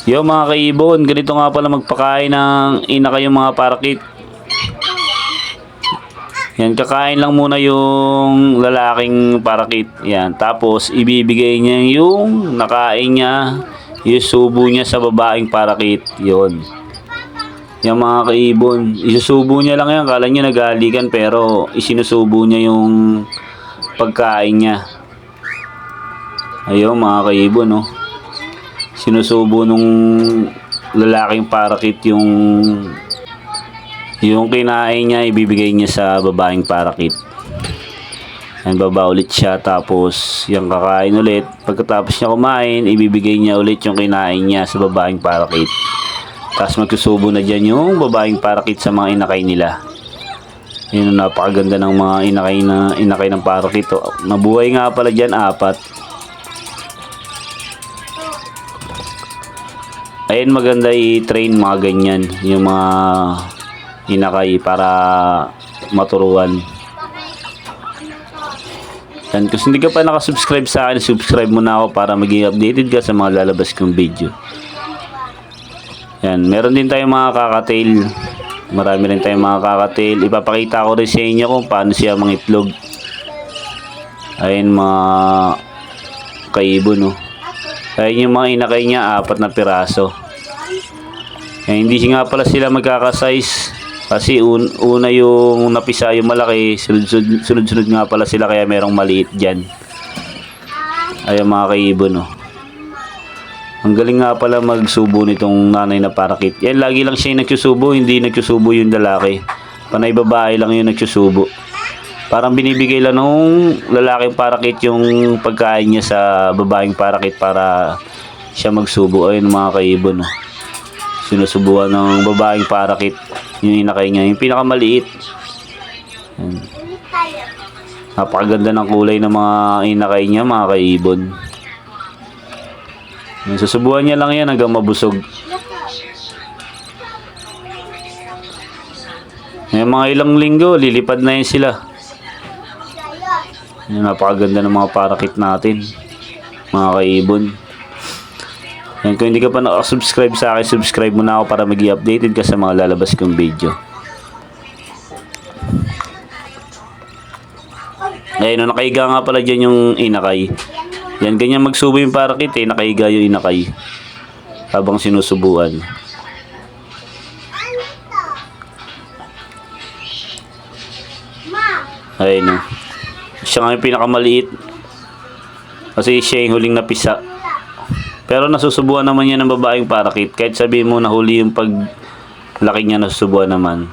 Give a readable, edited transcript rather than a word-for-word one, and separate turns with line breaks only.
Yo mga kaibon, ganito nga pala magpakain ng ina kayong mga parakit. Yan, kakain lang muna yung lalaking parakit. Yan, tapos ibibigay niya yung nakain niya, yung subo niya sa babaeng parakit. Yon. Yan mga kaibon, isusubo niya lang yan. Kala niya nagalikan pero isinusubo niya yung pagkain niya. Ayun mga kaibon, no. Sinusubo nung lalaking parakit yung kinain niya, ibibigay niya sa babaeng parakit. Yan, baba ulit siya, tapos yung kakain ulit. Pagkatapos niya kumain, ibibigay niya ulit yung kinain niya sa babaeng parakit. Tapos magsusubo na dyan yung babaeng parakit sa mga inakay nila. Yun, napakaganda ng mga inakay ng parakit. Nabuhay nga pala dyan, 4. Ayun, maganda i-train mga ganyan, yung mga inakay para maturuan. Yan, kung hindi ka pa nakasubscribe sa akin, subscribe mo na ako para maging updated ka sa mga lalabas kong video. Yan, meron din tayong mga kakatail. Marami rin tayong mga kakatail. Ipapakita ko rin sa inyo kung paano siya mangitlog. Ayun mga kaibon, no. Ayun yung mga inakay niya, 4 na piraso. Hindi nga pala sila magkakasize kasi una yung napisa yung malaki, sunod-sunod nga pala sila, kaya merong maliit dyan. Ayun mga kaibon, no. Ang galing nga pala magsubo nitong nanay na parakit. Yan, lagi lang siya yung nagsusubo, hindi nagsusubo yung lalaki. Panay babae lang yung nagsusubo. Parang binibigay lang nung lalaking parakit yung pagkain niya sa babaeng parakit para siya magsubo. Ayun mga kaibon, no. Sinusubuan ng babaeng parakit yung inakay niya, yung pinakamaliit. Ayan. Napakaganda ng kulay ng mga inakay niya mga kaibon. Ayan, susubuan niya lang yan hanggang mabusog. Ayan, mga ilang linggo lilipad na yan sila. Ayan, napakaganda ng mga parakit natin mga kaibon. Yan, kung hindi ka pa nakasubscribe sa akin, subscribe mo na ako para maging updated ka sa mga lalabas kong video. Ayun, nakahiga nga pala dyan yung inakay. Yan, ganyan magsubo yung parakit, nakahiga yung inakay habang sinusubuan. Ayun, no. Siya nga yung pinakamaliit kasi siya yung huling napisa. Pero nasusubuan naman yan ng babaeng parakit. Kahit sabihin mo nahuli yung paglaki niya, nasusubuan naman.